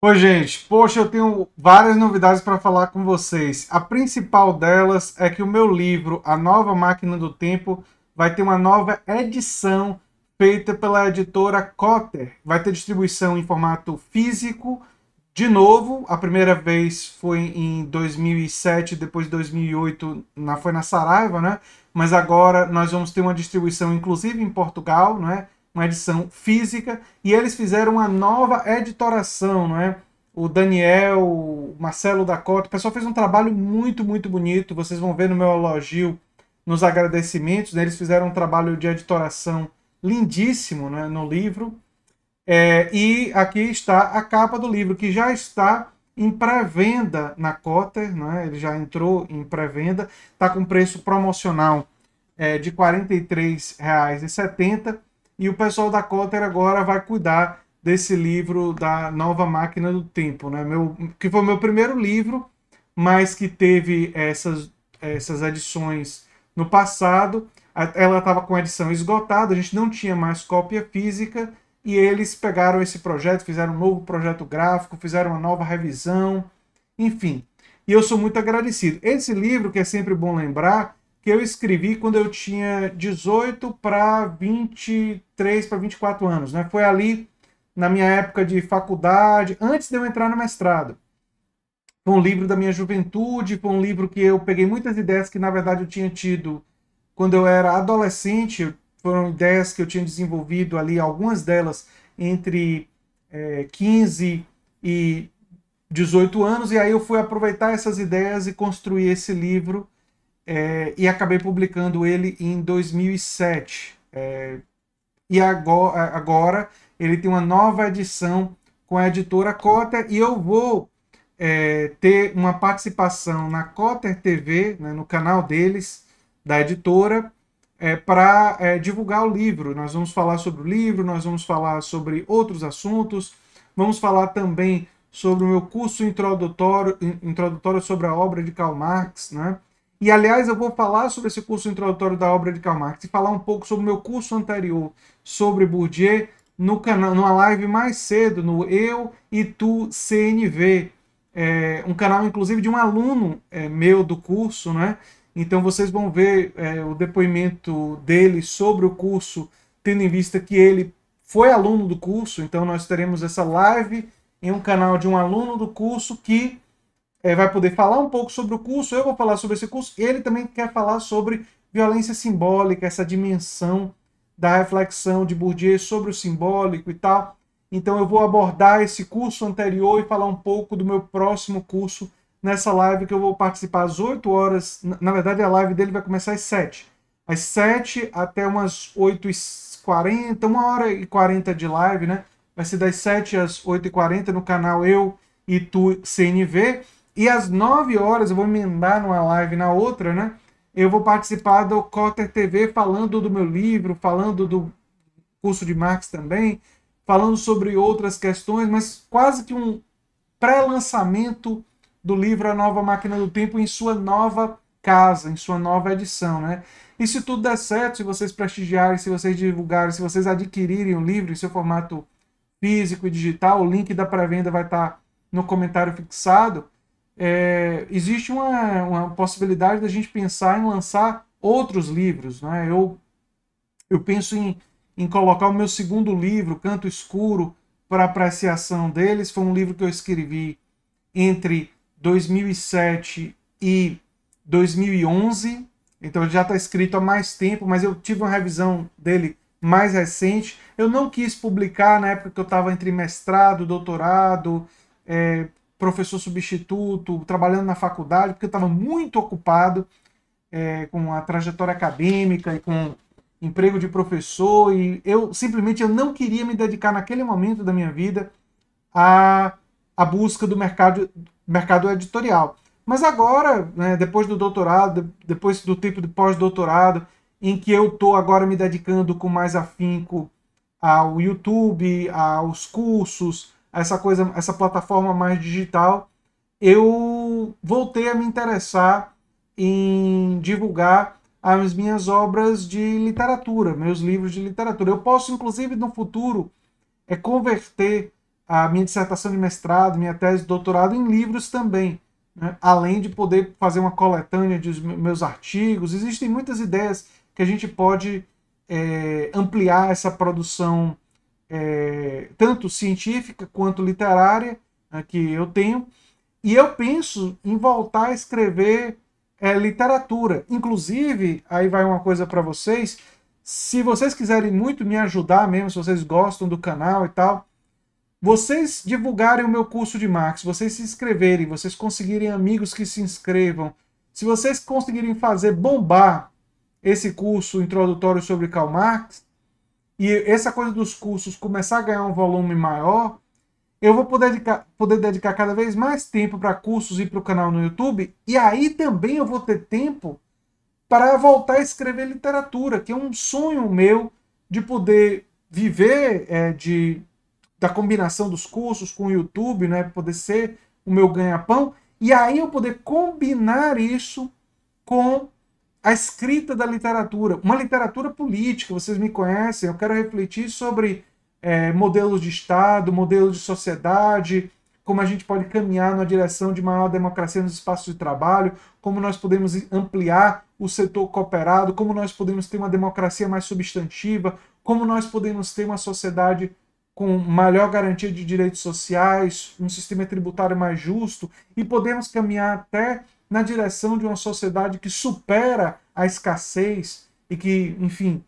Oi, gente. Poxa, eu tenho várias novidades para falar com vocês. A principal delas é que o meu livro, A Nova Máquina do Tempo, vai ter uma nova edição feita pela editora Cotter. Vai ter distribuição em formato físico. De novo, a primeira vez foi em 2007, depois de 2008 foi na Saraiva, né? Mas agora nós vamos ter uma distribuição, inclusive em Portugal, né? Uma edição física, e eles fizeram uma nova editoração, não é? O Daniel, o Marcelo da Cota, o pessoal fez um trabalho muito, muito bonito, vocês vão ver no meu elogio, nos agradecimentos, né? Eles fizeram um trabalho de editoração lindíssimo, né? No livro, e aqui está a capa do livro, que já está em pré-venda na Cotter, né? Ele já entrou em pré-venda, está com preço promocional de R$ 43,70, e o pessoal da Cotter agora vai cuidar desse livro da Nova Máquina do Tempo, né? Que foi o meu primeiro livro, mas que teve essas edições no passado. Ela estava com a edição esgotada, a gente não tinha mais cópia física, e eles pegaram esse projeto, fizeram um novo projeto gráfico, fizeram uma nova revisão, enfim. E eu sou muito agradecido. Esse livro, que é sempre bom lembrar, que eu escrevi quando eu tinha 18 para 23 para 24 anos, né? Foi ali na minha época de faculdade, antes de eu entrar no mestrado. Foi um livro da minha juventude, foi um livro que eu peguei muitas ideias que, na verdade, eu tinha tido quando eu era adolescente. Foram ideias que eu tinha desenvolvido ali, algumas delas entre 15 e 18 anos, e aí eu fui aproveitar essas ideias e construir esse livro, e acabei publicando ele em 2007. E agora ele tem uma nova edição com a editora Cotter, e eu vou ter uma participação na Cotter TV, né, no canal deles, da editora, para divulgar o livro. Nós vamos falar sobre o livro, nós vamos falar sobre outros assuntos, vamos falar também sobre o meu curso introdutório sobre a obra de Karl Marx, né? E, aliás, eu vou falar sobre esse curso introdutório da obra de Karl Marx e falar um pouco sobre o meu curso anterior sobre Bourdieu no canal, numa live mais cedo, no Eu e Tu CNV, um canal, inclusive, de um aluno meu do curso, né? Então vocês vão ver o depoimento dele sobre o curso, tendo em vista que ele foi aluno do curso. Então nós teremos essa live em um canal de um aluno do curso que vai poder falar um pouco sobre o curso, eu vou falar sobre esse curso, ele também quer falar sobre violência simbólica, essa dimensão da reflexão de Bourdieu sobre o simbólico e tal. Então eu vou abordar esse curso anterior e falar um pouco do meu próximo curso nessa live, que eu vou participar às 8 horas. Na verdade, a live dele vai começar às 7. Às 7 até umas 8h40, 1h40 de live, né? Vai ser das 7 às 8h40 no canal Eu e Tu CNV. E às 9 horas, eu vou emendar numa live na outra, né? Eu vou participar do Cotter TV falando do meu livro, falando do curso de Marx também, falando sobre outras questões, mas quase que um pré-lançamento do livro A Nova Máquina do Tempo em sua nova casa, em sua nova edição, né? E se tudo der certo, se vocês prestigiarem, se vocês divulgarem, se vocês adquirirem o livro em seu formato físico e digital, o link da pré-venda vai estar no comentário fixado. Existe uma possibilidade da gente pensar em lançar outros livros, né? Eu penso em colocar o meu segundo livro, Canto Escuro, para apreciação deles. Foi um livro que eu escrevi entre 2007 e 2011, então ele já está escrito há mais tempo, mas eu tive uma revisão dele mais recente. Eu não quis publicar na época que eu estava entre mestrado, doutorado, professor substituto, trabalhando na faculdade, porque eu estava muito ocupado com a trajetória acadêmica e com emprego de professor, e eu não queria me dedicar naquele momento da minha vida à busca do mercado editorial. Mas agora, né, depois do doutorado, depois do tempo de pós-doutorado, em que eu estou agora me dedicando com mais afinco ao YouTube, aos cursos, a essa plataforma mais digital, eu voltei a me interessar em divulgar as minhas obras de literatura, meus livros de literatura. Eu posso, inclusive, no futuro, converter a minha dissertação de mestrado, minha tese de doutorado em livros também, né? Além de poder fazer uma coletânea de meus artigos. Existem muitas ideias que a gente pode ampliar essa produção, tanto científica quanto literária, né, que eu tenho. E eu penso em voltar a escrever literatura. Inclusive, aí vai uma coisa para vocês, se vocês quiserem muito me ajudar mesmo, se vocês gostam do canal e tal, vocês divulgarem o meu curso de Marx, vocês se inscreverem, vocês conseguirem amigos que se inscrevam, se vocês conseguirem fazer bombar esse curso introdutório sobre Karl Marx, e essa coisa dos cursos começar a ganhar um volume maior, eu vou poder dedicar cada vez mais tempo para cursos e para o canal no YouTube, e aí também eu vou ter tempo para voltar a escrever literatura, que é um sonho meu de poder viver da combinação dos cursos com o YouTube, né, poder ser o meu ganha-pão, e aí eu poder combinar isso com a escrita da literatura, uma literatura política. Vocês me conhecem, eu quero refletir sobre modelos de Estado, modelos de sociedade, como a gente pode caminhar na direção de maior democracia nos espaços de trabalho, como nós podemos ampliar o setor cooperado, como nós podemos ter uma democracia mais substantiva, como nós podemos ter uma sociedade com maior garantia de direitos sociais, um sistema tributário mais justo, e podemos caminhar até na direção de uma sociedade que supera a escassez e que, enfim,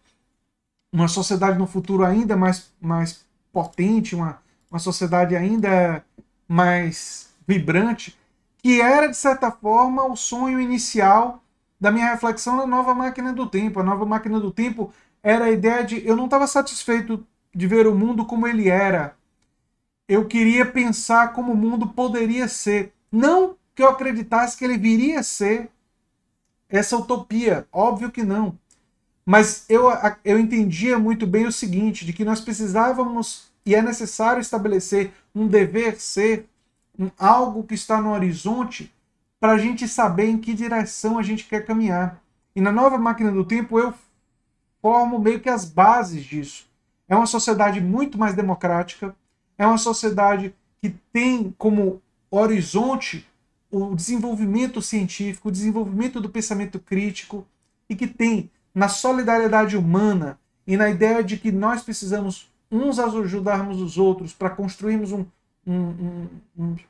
uma sociedade no futuro ainda mais potente, uma sociedade ainda mais vibrante, que era, de certa forma, o sonho inicial da minha reflexão na Nova Máquina do Tempo. A Nova Máquina do Tempo era a ideia de... Eu não estava satisfeito de ver o mundo como ele era. Eu queria pensar como o mundo poderia ser. Não que eu acreditasse que ele viria a ser essa utopia. Óbvio que não. Mas eu entendia muito bem o seguinte, de que nós precisávamos, e é necessário estabelecer um dever ser, algo que está no horizonte, para a gente saber em que direção a gente quer caminhar. E na Nova Máquina do Tempo eu formo meio que as bases disso. É uma sociedade muito mais democrática, é uma sociedade que tem como horizonte o desenvolvimento científico, o desenvolvimento do pensamento crítico, e que tem na solidariedade humana e na ideia de que nós precisamos uns ajudarmos os outros para construirmos um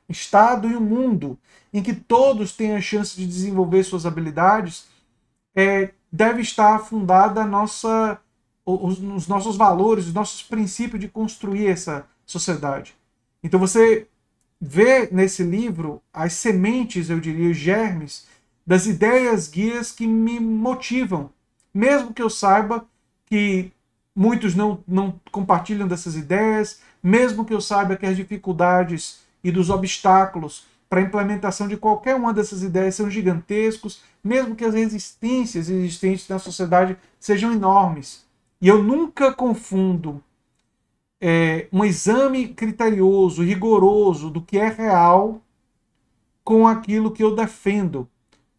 Estado e um mundo em que todos tenham a chance de desenvolver suas habilidades, deve estar fundada os nossos valores, os nossos princípios de construir essa sociedade. Então você vê nesse livro as sementes, eu diria, os germes das ideias guias que me motivam, mesmo que eu saiba que muitos não compartilham dessas ideias, mesmo que eu saiba que as dificuldades e dos obstáculos para a implementação de qualquer uma dessas ideias são gigantescos, mesmo que as resistências existentes na sociedade sejam enormes. E eu nunca confundo um exame criterioso, rigoroso do que é real com aquilo que eu defendo.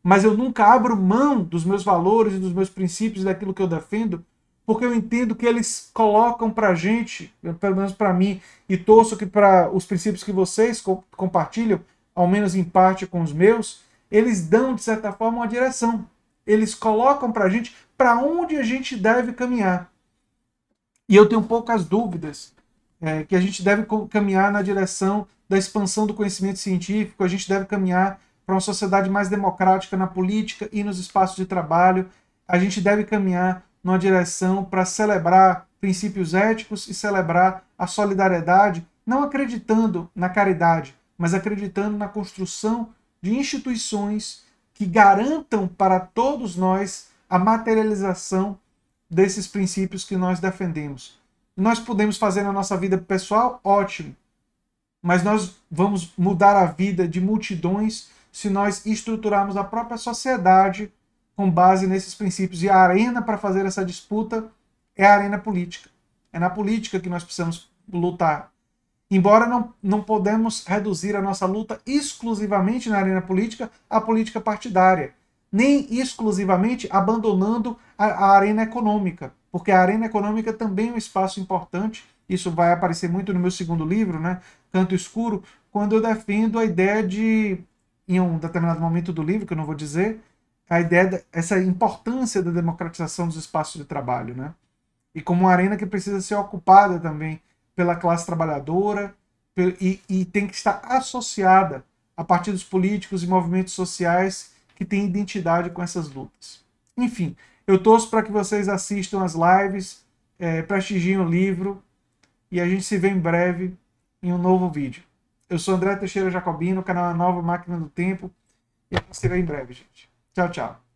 Mas eu nunca abro mão dos meus valores e dos meus princípios, daquilo que eu defendo, porque eu entendo que eles colocam para a gente, pelo menos para mim, e torço que para os princípios que vocês compartilham, ao menos em parte com os meus, eles dão, de certa forma, uma direção. Eles colocam para a gente para onde a gente deve caminhar. E eu tenho poucas dúvidas que a gente deve caminhar na direção da expansão do conhecimento científico, a gente deve caminhar para uma sociedade mais democrática na política e nos espaços de trabalho, a gente deve caminhar numa direção para celebrar princípios éticos e celebrar a solidariedade, não acreditando na caridade, mas acreditando na construção de instituições que garantam para todos nós a materialização desses princípios que nós defendemos. Nós podemos fazer na nossa vida pessoal, ótimo, mas nós vamos mudar a vida de multidões se nós estruturarmos a própria sociedade com base nesses princípios. E a arena para fazer essa disputa é a arena política. É na política que nós precisamos lutar. Embora não podemos reduzir a nossa luta exclusivamente na arena política à política partidária, nem exclusivamente abandonando a arena econômica, porque a arena econômica também é um espaço importante isso vai aparecer muito no meu segundo livro, né, Canto Escuro, quando eu defendo a ideia de, em um determinado momento do livro, que eu não vou dizer, a ideia essa importância da democratização dos espaços de trabalho, né? E como uma arena que precisa ser ocupada também pela classe trabalhadora e tem que estar associada a partidos políticos e movimentos sociais que têm identidade com essas lutas. Enfim, eu torço para que vocês assistam as lives, prestigiem o livro e a gente se vê em breve em um novo vídeo. Eu sou André Teixeira Jacobino, o canal A Nova Máquina do Tempo, e a gente se vê em breve, gente. Tchau, tchau.